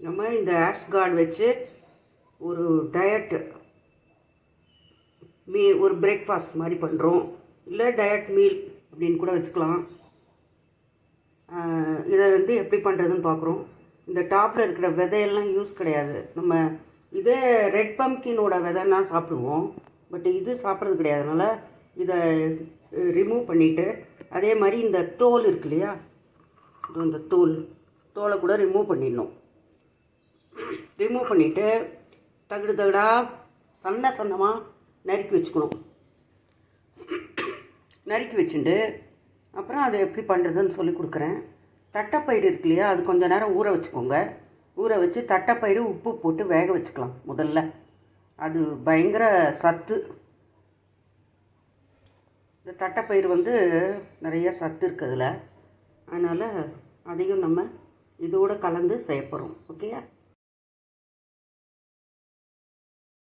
நம்ம இந்த ash card வச்சு ஒரு டயட் ஒரு பிரேக்ஃபாஸ்ட் மாதிரி பண்ணுறோம், இல்லை டயட் மீல் அப்படின்னு கூட வச்சுக்கலாம். இதை வந்து எப்படி பண்ணுறதுன்னு பார்க்குறோம். இந்த டாப்பில் இருக்கிற விதையெல்லாம் யூஸ் கிடையாது. நம்ம இதே ரெட் பம்ப்கினோட விதைன்னா சாப்பிடுவோம், பட் இது சாப்பிட்றது கிடையாது. அதனால் இதை ரிமூவ் பண்ணிவிட்டு, அதே மாதிரி இந்த தோல் இருக்கு இல்லையா, இந்த தோலை கூட ரிமூவ் பண்ணிடணும். ரிமூவ் பண்ணிவிட்டு தகடாக சன்னமாக நறுக்கி வச்சுக்கணும். நறுக்கி வச்சுட்டு அப்புறம் அதை எப்படி பண்ணுறதுன்னு சொல்லி கொடுக்குறேன். தட்டைப்பயிறு இருக்கு இல்லையா, அது கொஞ்சம் நேரம் ஊற வச்சுக்கோங்க. ஊற வச்சு தட்டைப்பயிறு உப்பு போட்டு வேக வச்சுக்கலாம் முதல்ல. அது பயங்கர சத்து. இந்த தட்டைப்பயிறு வந்து நிறைய சத்து இருக்குது அதில். அதனால் அதையும் நம்ம இதோடு கலந்து செய்ய போகிறோம். ஓகேயா?